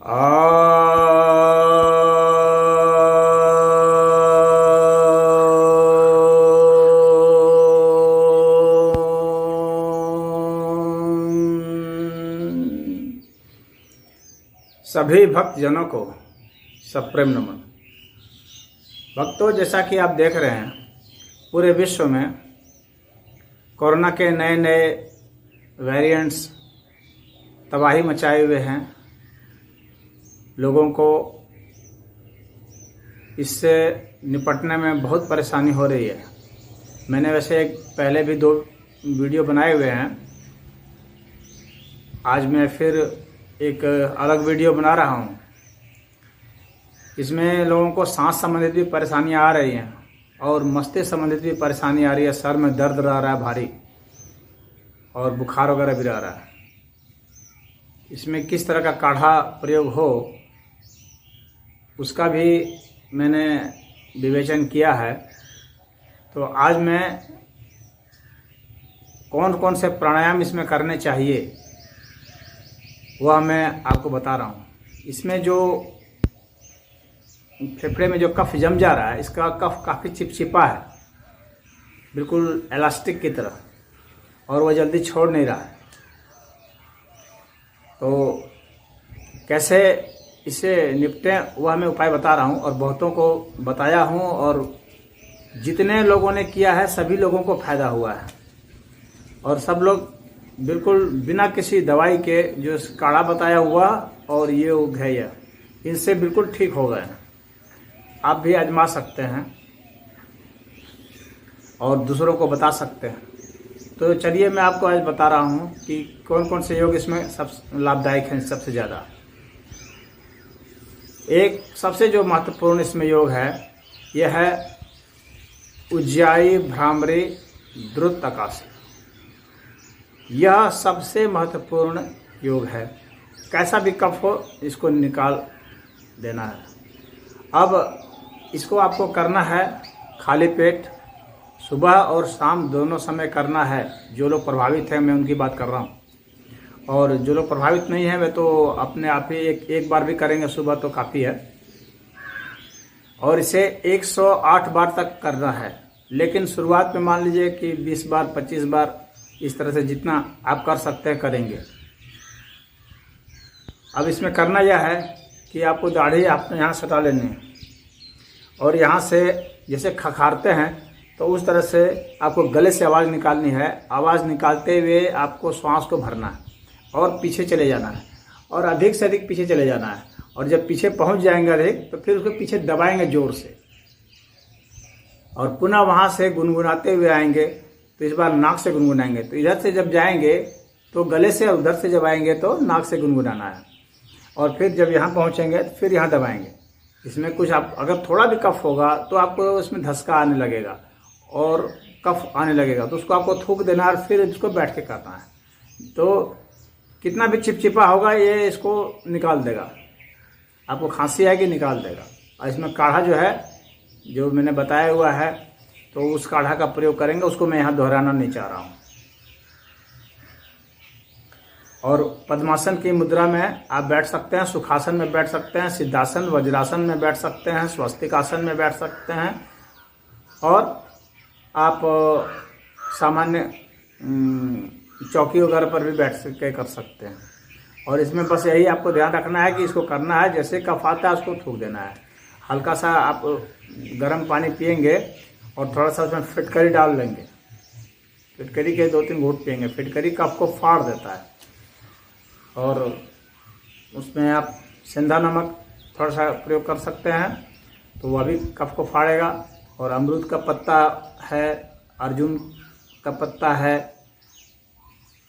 आ सभी भक्तजनों को सप्रेम नमन। भक्तों, जैसा कि आप देख रहे हैं, पूरे विश्व में कोरोना के नए नए वेरिएंट्स तबाही मचाए हुए हैं। लोगों को इससे निपटने में बहुत परेशानी हो रही है। मैंने वैसे पहले भी 2 वीडियो बनाए हुए हैं। आज मैं फिर एक अलग वीडियो बना रहा हूँ। इसमें लोगों को सांस संबंधित भी परेशानियाँ आ रही हैं और मस्तिष्क संबंधित भी परेशानी आ रही है। सर में दर्द रह रहा है भारी और बुखार वगैरह भी रह रहा है। इसमें किस तरह का काढ़ा प्रयोग हो, उसका भी मैंने विवेचन किया है। तो आज मैं कौन कौन से प्राणायाम इसमें करने चाहिए वह मैं आपको बता रहा हूँ। इसमें जो फेफड़े में जो कफ जम जा रहा है, इसका कफ काफ़ी चिपचिपा है, बिल्कुल इलास्टिक की तरह, और वह जल्दी छोड़ नहीं रहा है। तो कैसे इससे निपटें वह मैं उपाय बता रहा हूँ और बहुतों को बताया हूँ, और जितने लोगों ने किया है सभी लोगों को फायदा हुआ है। और सब लोग बिल्कुल बिना किसी दवाई के जो काढ़ा बताया हुआ और ये उघैया, इनसे बिल्कुल ठीक हो गए। आप भी आजमा सकते हैं और दूसरों को बता सकते हैं। तो चलिए मैं आपको आज बता रहा हूँ कि कौन कौन से योग इसमें सब लाभदायक हैं। सबसे ज़्यादा एक सबसे जो महत्वपूर्ण इसमें योग है, यह है उज्जायी भ्रामरी द्रुत आकाश। यह सबसे महत्वपूर्ण योग है। कैसा भी कफ हो, इसको निकाल देना है। अब इसको आपको करना है खाली पेट, सुबह और शाम दोनों समय करना है। जो लोग प्रभावित हैं, मैं उनकी बात कर रहा हूँ, और जो लोग प्रभावित नहीं हैं वे तो अपने आप ही एक बार भी करेंगे सुबह तो काफ़ी है। और इसे 108 बार तक करना है। लेकिन शुरुआत में मान लीजिए कि 20 बार 25 बार, इस तरह से जितना आप कर सकते हैं करेंगे। अब इसमें करना यह है कि आपको दाढ़ी आपने यहाँ सटा लेनी है, और यहाँ से जैसे खखारते हैं तो उस तरह से आपको गले से आवाज़ निकालनी है। आवाज़ निकालते हुए आपको श्वास को भरना है और पीछे चले जाना है, और अधिक से अधिक पीछे चले जाना है। और जब पीछे पहुँच जाएंगे अधिक, तो फिर उसको पीछे दबाएंगे ज़ोर से, और पुनः वहाँ से गुनगुनाते हुए आएंगे। तो इस बार नाक से गुनगुनाएंगे। तो इधर से जब जाएंगे तो गले से, और उधर से जब आएंगे तो नाक से गुनगुनाना है। और फिर जब यहाँ पहुँचेंगे तो फिर यहाँ दबाएंगे। इसमें कुछ आप अगर थोड़ा भी कफ होगा तो आपको उसमें धसका आने लगेगा और कफ आने लगेगा, तो उसको आपको थूक देना है और फिर इसको बैठ के करना है। तो कितना भी चिपचिपा होगा ये इसको निकाल देगा। आपको खांसी आएगी, निकाल देगा। और इसमें काढ़ा जो है, जो मैंने बताया हुआ है, तो उस काढ़ा का प्रयोग करेंगे। उसको मैं यहाँ दोहराना नहीं चाह रहा हूँ। और पद्मासन की मुद्रा में आप बैठ सकते हैं, सुखासन में बैठ सकते हैं, सिद्धासन वज्रासन में बैठ सकते हैं, स्वस्तिक आसन में बैठ सकते हैं, और आप सामान्य चौकी वगैरह पर भी बैठ के कर सकते हैं। और इसमें बस यही आपको ध्यान रखना है कि इसको करना है, जैसे कफ आता है उसको थूक देना है। हल्का सा आप गर्म पानी पिएंगे और थोड़ा सा उसमें फिटकरी डाल लेंगे। फिटकरी के 2-3 घूंट पिएंगे। फिटकरी कफ को फाड़ देता है। और उसमें आप सेंधा नमक थोड़ा सा प्रयोग कर सकते हैं, तो वह भी कफ को फाड़ेगा। और अमरूद का पत्ता है, अर्जुन का पत्ता है,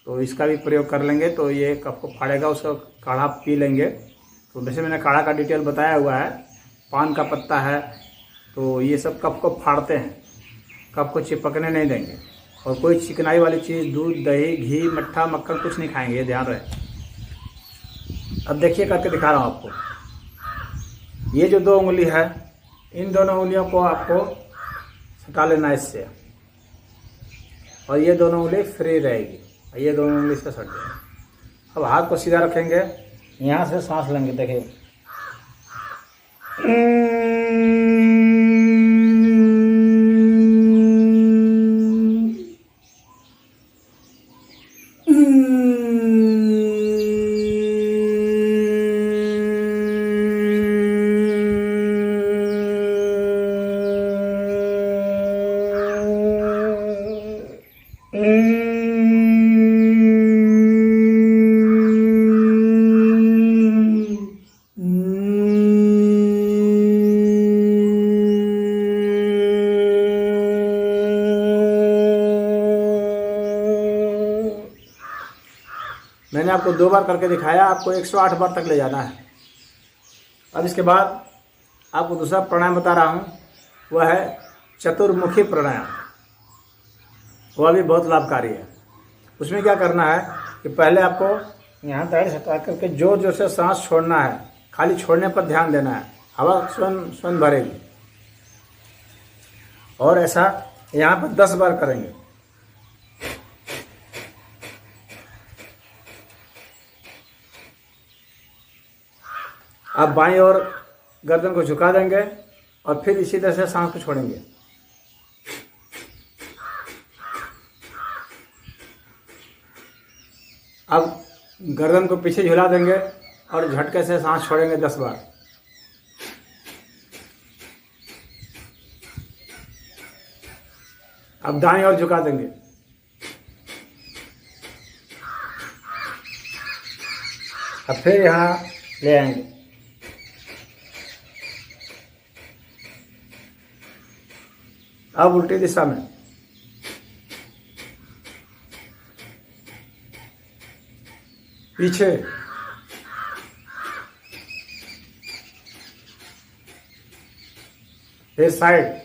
तो इसका भी प्रयोग कर लेंगे तो ये कफ को फाड़ेगा। उसका काढ़ा पी लेंगे। तो वैसे मैंने काढ़ा का डिटेल बताया हुआ है। पान का पत्ता है, तो ये सब कफ को फाड़ते हैं, कफ को चिपकने नहीं देंगे। और कोई चिकनाई वाली चीज़, दूध, दही, घी, मट्ठा, मक्खन कुछ नहीं खाएंगे, ये ध्यान रहे। अब देखिए करके दिखा रहा हूँ आपको। ये जो 2 उंगली है, इन दोनों उंगलियों को आपको सटा लेना है इससे, और ये दोनों उंगली फ्री रहेगी। ये दोनों उंगली से सट जाएगी। अब हाथ को सीधा रखेंगे यहाँ से सांस लेंगे, देखिए। मैंने आपको 2 बार करके दिखाया, आपको 108 बार तक ले जाना है। अब इसके बाद आपको दूसरा प्राणायाम बता रहा हूँ, वह है चतुर्मुखी प्राणायाम। वह भी बहुत लाभकारी है। उसमें क्या करना है कि पहले आपको यहाँ दाढ़ी हटा करके जोर जोर से सांस छोड़ना है, खाली छोड़ने पर ध्यान देना है, हवा स्वयं स्वयं भरेगी। और ऐसा यहाँ पर 10 बार करेंगे। आप बाईं ओर गर्दन को झुका देंगे और फिर इसी तरह से सांस को छोड़ेंगे। अब गर्दन को पीछे झुला देंगे और झटके से सांस छोड़ेंगे 10 बार। अब दाईं ओर झुका देंगे। अब फिर यहाँ ले आएंगे। अब उल्टी दिशा में। पीछे। फिर साइड।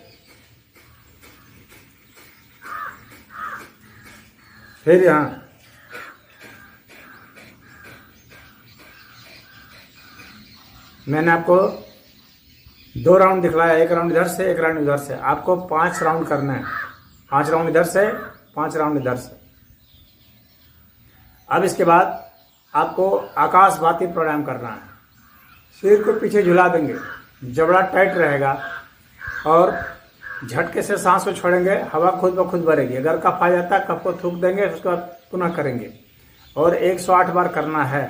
फिर यहाँ। मैंने आपको 2 राउंड दिखलाया, 1 राउंड इधर से, 1 राउंड इधर से। आपको 5 राउंड करना है। 5 राउंड इधर से, 5 राउंड इधर से। अब इसके बाद आपको आकाशवाती प्राणायाम करना है। सिर को पीछे झुला देंगे, जबड़ा टाइट रहेगा और झटके से सांस को छोड़ेंगे, हवा खुद ब खुद भरेगी। अगर कफ आ जाता है, कफ को थूक देंगे, उसके बाद पुनः करेंगे और 108 बार करना है।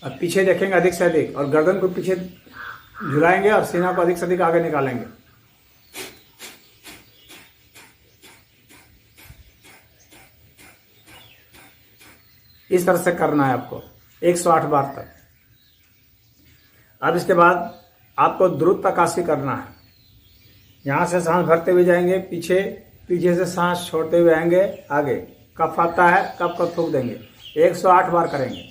अब पीछे देखेंगे अधिक से अधिक और गर्दन को पीछे झुलाएंगे और सीना को अधिक से अधिक आगे निकालेंगे। इस तरह से करना है आपको 108 बार तक। अब इसके बाद आपको द्रुत आकाशी करना है। यहाँ से सांस भरते हुए जाएंगे पीछे, पीछे से सांस छोड़ते हुए आएंगे आगे। कफ आता है, कफ को थूक देंगे। 108 बार करेंगे।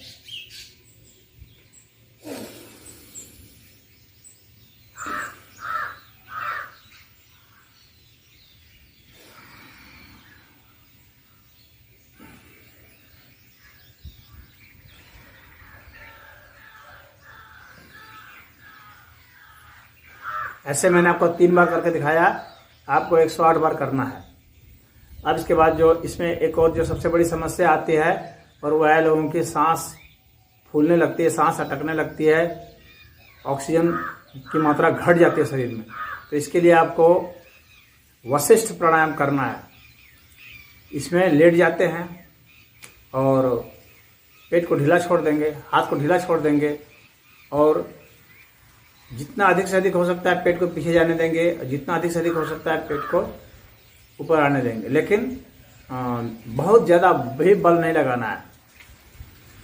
ऐसे मैंने आपको 3 बार करके दिखाया, आपको 108 बार करना है। अब इसके बाद जो इसमें एक और जो सबसे बड़ी समस्या आती है और वह है लोगों की सांस फूलने लगती है, सांस अटकने लगती है, ऑक्सीजन की मात्रा घट जाती है शरीर में। तो इसके लिए आपको वशिष्ठ प्राणायाम करना है। इसमें लेट जाते हैं और पेट को ढीला छोड़ देंगे, हाथ को ढीला छोड़ देंगे और जितना अधिक से अधिक हो सकता है पेट को पीछे जाने देंगे, जितना अधिक से अधिक हो सकता है पेट को ऊपर आने देंगे। लेकिन बहुत ज़्यादा भी बल नहीं लगाना है,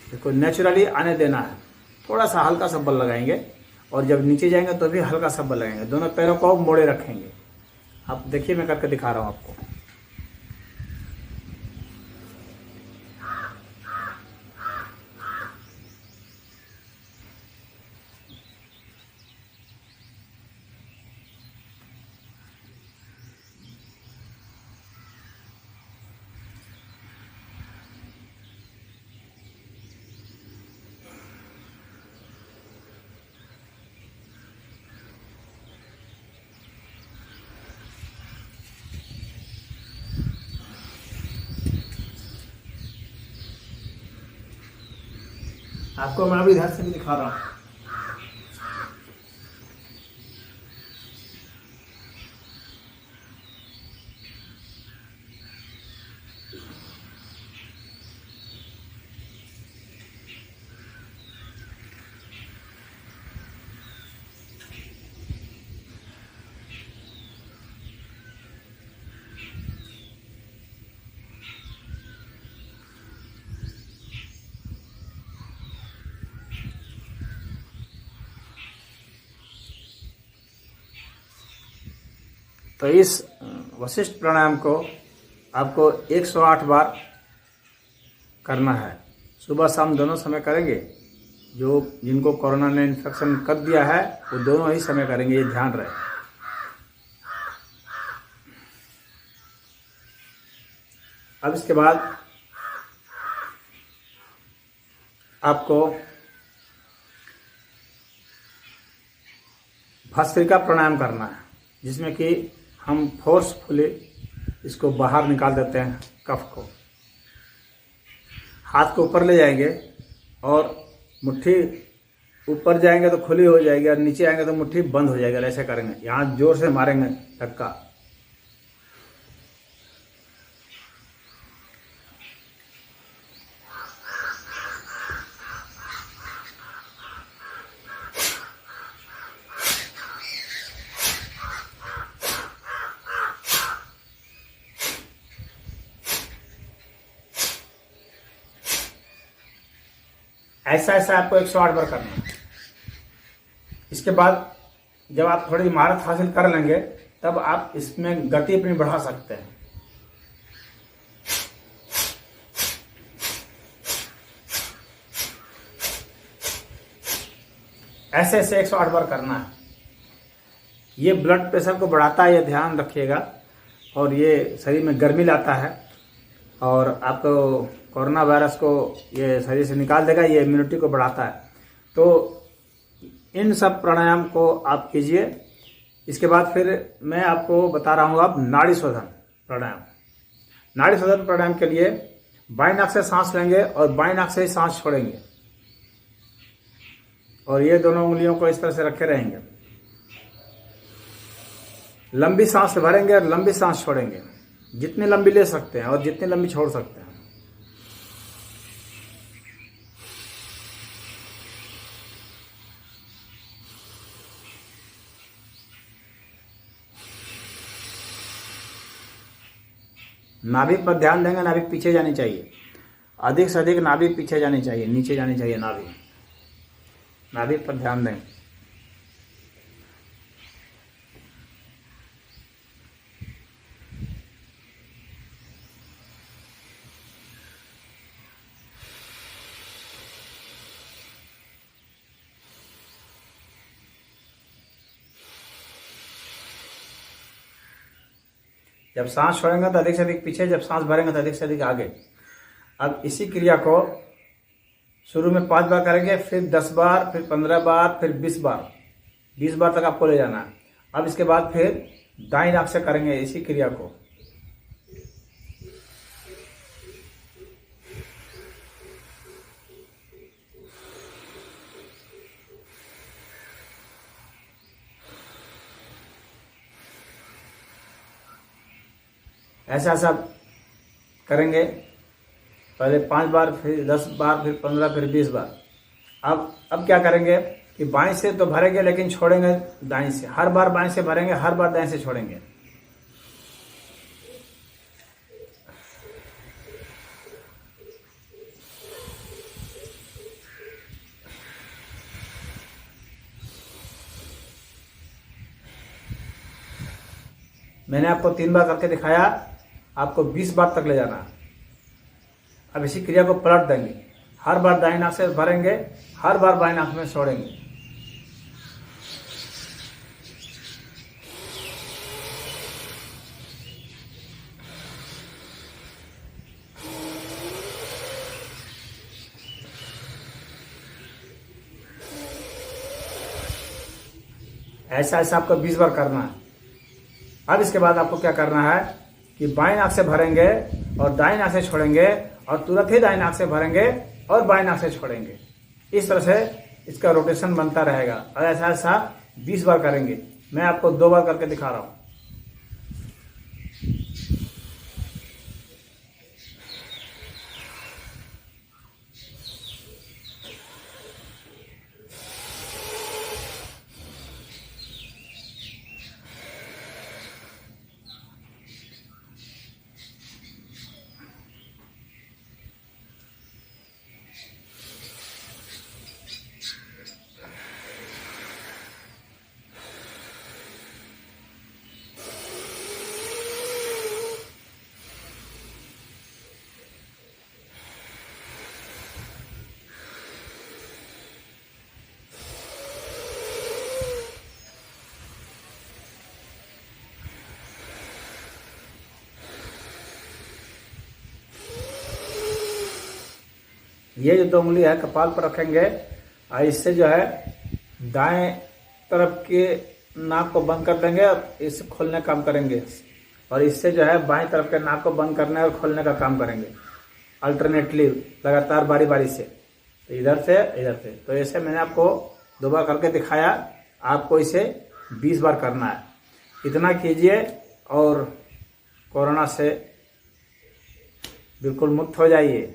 इसको नेचुरली आने देना है। थोड़ा सा हल्का सा बल लगाएंगे और जब नीचे जाएंगे तो भी हल्का सा बल लगाएंगे। दोनों पैरों को मोड़े रखेंगे। आप देखिए, मैं करके दिखा रहा हूँ आपको। आपको मैं अभी इधर से भी दिखा रहा हूँ। तो इस वशिष्ठ प्राणायाम को आपको 108 बार करना है। सुबह शाम दोनों समय करेंगे। जो जिनको कोरोना ने इन्फेक्शन कर दिया है वो दोनों ही समय करेंगे, ये ध्यान रहे। अब इसके बाद आपको भस्त्रिका प्राणायाम करना है, जिसमें कि हम फोर्सफुली इसको बाहर निकाल देते हैं। कफ को हाथ को ऊपर ले जाएंगे और मुट्ठी ऊपर जाएंगे तो खुली हो जाएगी और नीचे आएंगे तो मुट्ठी बंद हो जाएगी। ऐसे करेंगे, यहाँ जोर से मारेंगे धक्का। ऐसा ऐसा आपको 108 बार करना है। इसके बाद जब आप थोड़ी महारत हासिल कर लेंगे तब आप इसमें गति अपनी बढ़ा सकते हैं। ऐसे ऐसे 108 बार करना है। ये ब्लड प्रेशर को बढ़ाता है, ये ध्यान रखिएगा। और ये शरीर में गर्मी लाता है और आपको कोरोना वायरस को ये शरीर से निकाल देगा। ये इम्यूनिटी को बढ़ाता है। तो इन सब प्राणायाम को आप कीजिए। इसके बाद फिर मैं आपको बता रहा हूँ अब नाड़ी शोधन प्राणायाम। नाड़ी शोधन प्राणायाम के लिए बाएं नाक से सांस लेंगे और बाएं नाक से ही सांस छोड़ेंगे और ये दोनों उंगलियों को इस तरह से रखे रहेंगे। लंबी सांस भरेंगे और लंबी सांस छोड़ेंगे, जितनी लंबी ले सकते हैं और जितनी लंबी छोड़ सकते हैं। नाभि पर ध्यान देंगे, नाभि पीछे जानी चाहिए। अधिक से अधिक नाभि पीछे जानी चाहिए, नीचे जानी चाहिए नाभि। नाभि पर ध्यान दें। जब सांस छोड़ेंगे तो अधिक से अधिक पीछे, जब सांस भरेंगे तो अधिक से अधिक आगे। अब इसी क्रिया को शुरू में 5 बार करेंगे, फिर 10 बार, फिर 15 बार, फिर 20 बार। 20 बार तक आपको ले जाना है। अब इसके बाद फिर दाईं नाक से करेंगे इसी क्रिया को। ऐसा सब करेंगे। पहले 5 बार, फिर 10 बार, फिर 15, फिर 20 बार। अब क्या करेंगे कि बाएं से तो भरेंगे लेकिन छोड़ेंगे दाएं से। हर बार बाएं से भरेंगे, हर बार दाएं से छोड़ेंगे। मैंने आपको 3 बार करके दिखाया, आपको 20 बार तक ले जाना है। अब इसी क्रिया को पलट देंगे। हर बार दाईं नाक से भरेंगे, हर बार बाएं नाक में छोड़ेंगे। ऐसा ऐसा आपको 20 बार करना है। अब इसके बाद आपको क्या करना है कि बाएं नाक से भरेंगे और दाएं नाक से छोड़ेंगे और तुरंत ही दाएं नाक से भरेंगे और बाएं नाक से छोड़ेंगे। इस तरह से इसका रोटेशन बनता रहेगा और ऐसा ऐसा 20 बार करेंगे। मैं आपको 2 बार करके दिखा रहा हूँ। ये जो 2 उंगली है कपाल पर रखेंगे और इससे जो है दाएं तरफ के नाक को बंद कर देंगे और इसे खोलने का काम करेंगे और इससे जो है बाएं तरफ के नाक को बंद करने और खोलने का काम करेंगे अल्टरनेटली, लगातार बारी बारी से। तो इधर से तो ऐसे मैंने आपको 2 बार करके दिखाया। आपको इसे 20 बार करना है। इतना कीजिए और कोरोना से बिल्कुल मुक्त हो जाइए।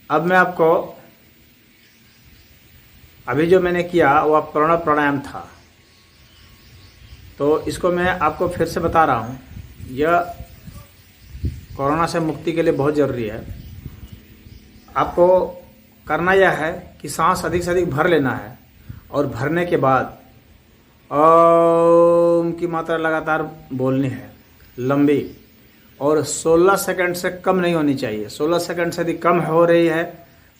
अब मैं आपको अभी जो मैंने किया वो कोरोना प्राणायाम था, तो इसको मैं आपको फिर से बता रहा हूँ। यह कोरोना से मुक्ति के लिए बहुत ज़रूरी है। आपको करना यह है कि सांस अधिक से अधिक भर लेना है और भरने के बाद ओम की मात्रा लगातार बोलनी है, लंबी, और 16 सेकंड से कम नहीं होनी चाहिए। 16 सेकंड से यदि कम हो रही है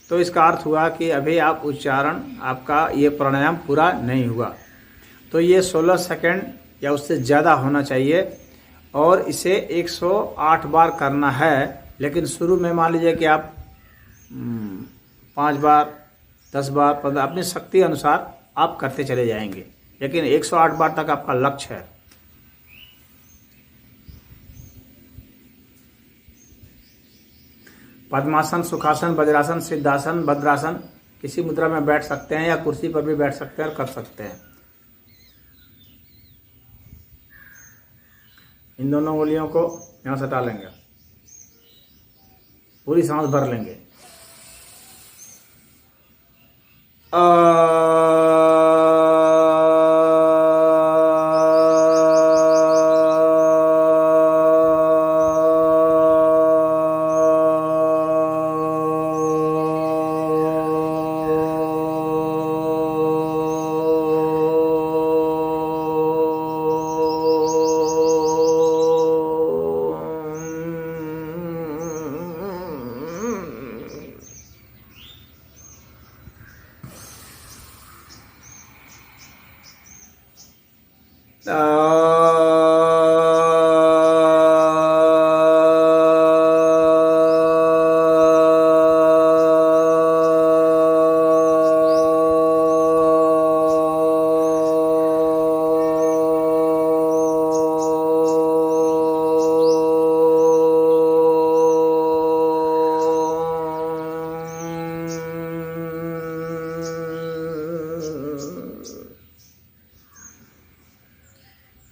तो इसका अर्थ हुआ कि अभी आप उच्चारण, आपका ये प्राणायाम पूरा नहीं हुआ। तो ये 16 सेकंड या उससे ज़्यादा होना चाहिए और इसे 108 बार करना है। लेकिन शुरू में मान लीजिए कि आप 5 बार, 10 बार, 15, अपनी शक्ति अनुसार आप करते चले जाएंगे, लेकिन 108 बार तक आपका लक्ष्य है। पद्मासन, सुखासन, वज्रासन, सिद्धासन, भद्रासन, किसी मुद्रा में बैठ सकते हैं या कुर्सी पर भी बैठ सकते हैं और कर सकते हैं। इन दोनों उंगलियों को यहाँ से हटा लेंगे, पूरी सांस भर लेंगे।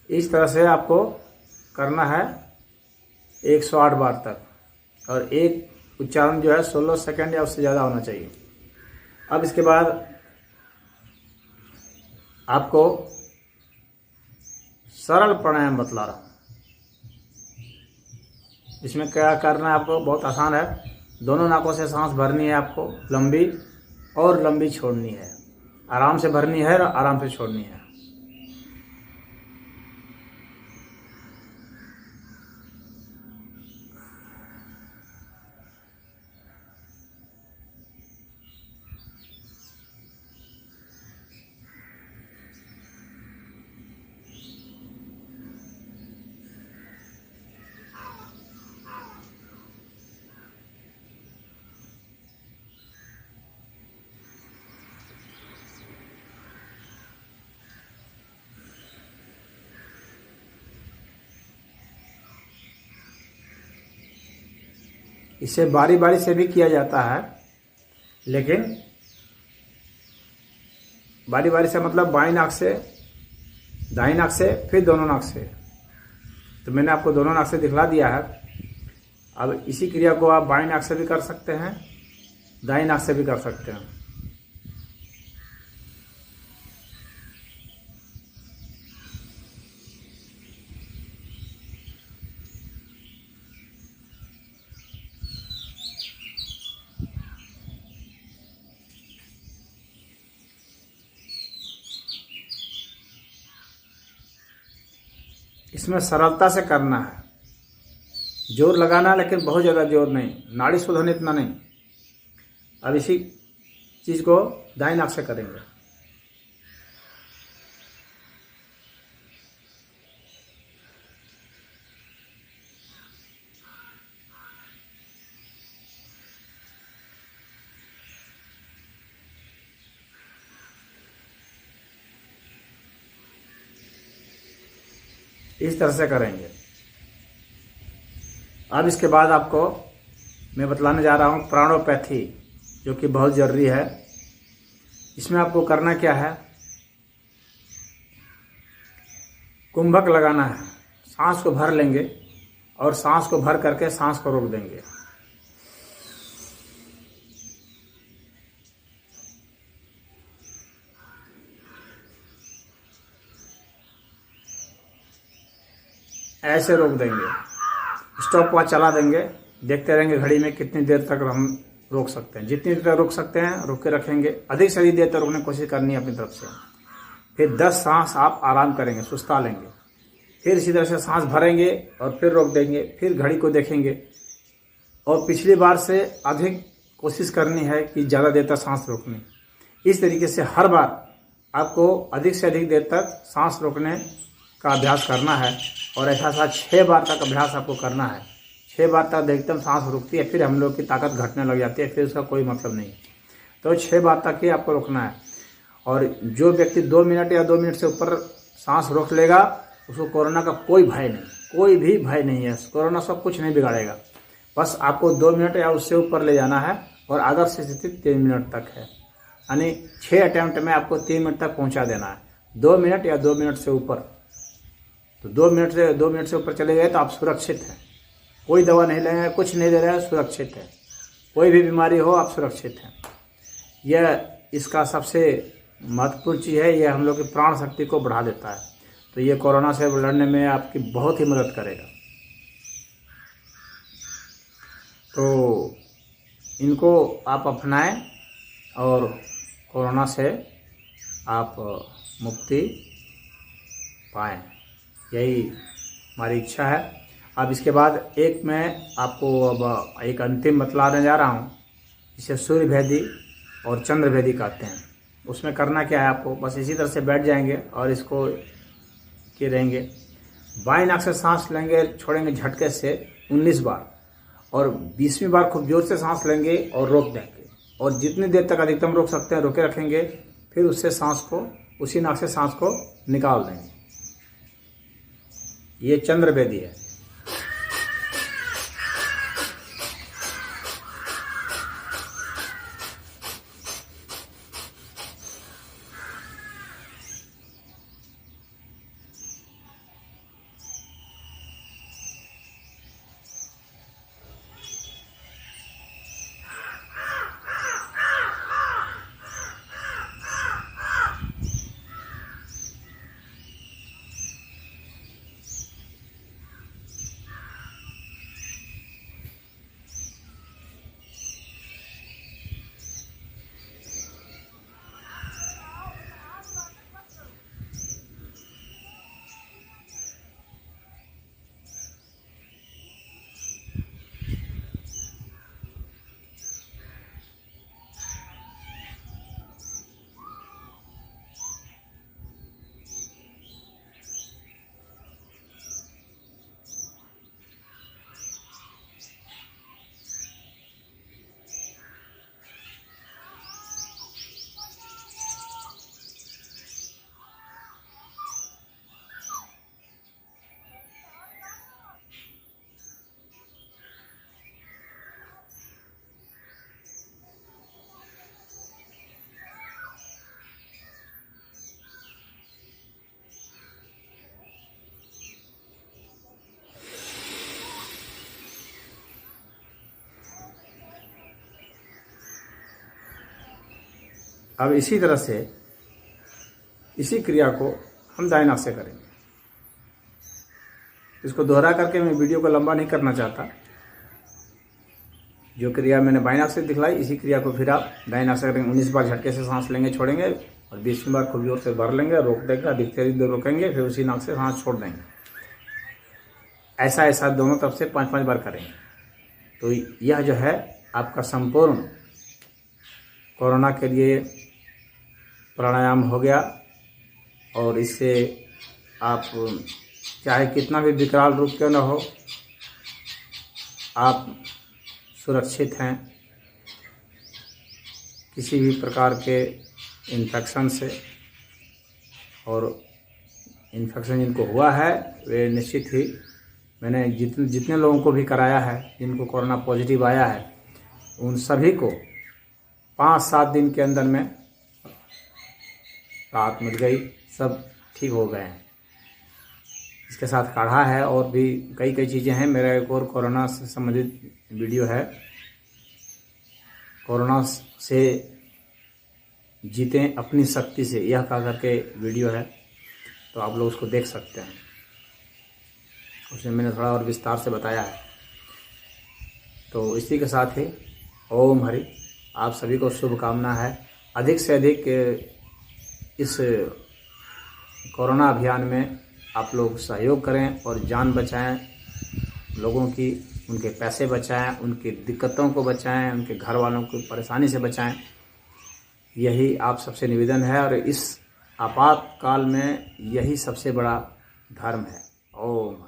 इस तरह से आपको करना है 108 बार तक, और एक उच्चारण जो है 16 सेकंड या उससे ज़्यादा होना चाहिए। अब इसके बाद आपको सरल प्राणायाम बतला रहा हूँ। इसमें क्या करना है आपको, बहुत आसान है। दोनों नाकों से सांस भरनी है आपको, लंबी और लंबी छोड़नी है। आराम से भरनी है और आराम से छोड़नी है। इसे बारी बारी से भी किया जाता है, लेकिन बारी बारी से मतलब बाईं नाक से, दाईं नाक से, फिर दोनों नाक से। तो मैंने आपको दोनों नाक से दिखला दिया है। अब इसी क्रिया को आप बाईं नाक से भी कर सकते हैं, दाईं नाक से भी कर सकते हैं। इसमें सरलता से करना है, जोर लगाना है, लेकिन बहुत ज़्यादा जोर नहीं, नाड़ी शोधन इतना नहीं। अब इसी चीज़ को दाईं नाक से करेंगे। इस तरह से करेंगे। अब इसके बाद आपको मैं बतलाने जा रहा हूँ प्राणोपैथी, जो कि बहुत ज़रूरी है। इसमें आपको करना क्या है, कुंभक लगाना है। सांस को भर लेंगे और सांस को भर करके सांस को रोक देंगे। ऐसे रोक देंगे, स्टॉप वॉच चला देंगे, देखते रहेंगे घड़ी में कितनी देर तक हम रोक सकते हैं। जितनी देर तक रोक सकते हैं रोक के रखेंगे, अधिक से अधिक देर तक रोकने की कोशिश करनी है अपनी तरफ से। फिर 10 सांस आप आराम करेंगे, सुस्ता लेंगे, फिर इसी तरह से सांस भरेंगे और फिर रोक देंगे, फिर घड़ी को देखेंगे और पिछली बार से अधिक कोशिश करनी है कि ज़्यादा देर तक सांस रोकनी। इस तरीके से हर बार आपको अधिक से अधिक देर तक सांस रोकने का अभ्यास करना है और ऐसा 6 बार तक अभ्यास आपको करना है। 6 बार तक एकदम सांस रुकती है, फिर हम लोग की ताकत घटने लग जाती है, फिर उसका कोई मतलब नहीं। तो 6 बार तक ही आपको रोकना है। और जो व्यक्ति 2 मिनट या 2 मिनट से ऊपर सांस रोक लेगा उसको कोरोना का कोई भय नहीं, कोई भी भय नहीं है। कोरोना सब कुछ नहीं बिगाड़ेगा, बस आपको 2 मिनट या उससे ऊपर ले जाना है और आदर्श स्थिति 3 मिनट तक है, यानी 6 अटैम्प्ट में आपको 3 मिनट तक पहुंचा देना है। 2 मिनट या 2 मिनट से ऊपर, तो 2 मिनट से ऊपर चले गए तो आप सुरक्षित हैं। कोई दवा नहीं लेंगे, कुछ नहीं दे रहे हैं, सुरक्षित है। कोई भी बीमारी हो आप सुरक्षित हैं। यह इसका सबसे महत्वपूर्ण चीज़ है, यह हम लोग की प्राण शक्ति को बढ़ा देता है। तो ये कोरोना से लड़ने में आपकी बहुत ही मदद करेगा। तो इनको आप अपनाएं और कोरोना से आप मुक्ति पाएं, यही हमारी इच्छा है। अब इसके बाद एक मैं आपको अब एक अंतिम बतलाने जा रहा हूँ, जिसे सूर्य भेदी और चंद्र भेदी कहते हैं। उसमें करना क्या है, आपको बस इसी तरह से बैठ जाएंगे और इसको किए रहेंगे। बाएं नाक से सांस लेंगे, छोड़ेंगे झटके से 19 बार और 20वीं बार खूब जोर से सांस लेंगे और रोक देंगे। और जितनी देर तक अधिकतम रोक सकते हैं रोके रखेंगे, फिर उससे सांस को, उसी नाक से सांस को निकाल देंगे। ये चंद्र भेदी है। अब इसी तरह से इसी क्रिया को हम दाहिने हाथ से करेंगे। इसको दोहरा करके मैं वीडियो को लंबा नहीं करना चाहता। जो क्रिया मैंने बाएं हाथ से दिखलाई, इसी क्रिया को फिर आप दाहिने हाथ से करेंगे। 19 बार झटके से सांस लेंगे, छोड़ेंगे, और 20वीं बार खूब जोर से भर लेंगे, रोक देंगे, दिखते ही रोकेंगे, फिर उसी नाक से सांस छोड़ देंगे। ऐसा दोनों तरफ से 5-5 बार करेंगे। तो यह जो है आपका संपूर्ण कोरोना के लिए प्राणायाम हो गया, और इससे आप चाहे कितना भी विकराल रूप क्यों न हो, आप सुरक्षित हैं किसी भी प्रकार के इन्फेक्शन से। और इन्फेक्शन जिनको हुआ है वे निश्चित ही, मैंने जितने लोगों को भी कराया है जिनको कोरोना पॉजिटिव आया है, उन सभी को 5-7 दिन के अंदर में राहत मिल गई, सब ठीक हो गए हैं। इसके साथ काढ़ा है और भी कई चीज़ें हैं। मेरा एक और कोरोना से संबंधित वीडियो है, कोरोना से जीतें अपनी शक्ति से, यह कहा करके वीडियो है, तो आप लोग उसको देख सकते हैं। उसमें मैंने थोड़ा और विस्तार से बताया है। तो इसी के साथ ही ओम हरि, आप सभी को शुभकामना है। अधिक से अधिक इस कोरोना अभियान में आप लोग सहयोग करें और जान बचाएं लोगों की, उनके पैसे बचाएं, उनकी दिक्कतों को बचाएं, उनके घर वालों को परेशानी से बचाएं। यही आप सबसे निवेदन है, और इस आपातकाल में यही सबसे बड़ा धर्म है। ओम।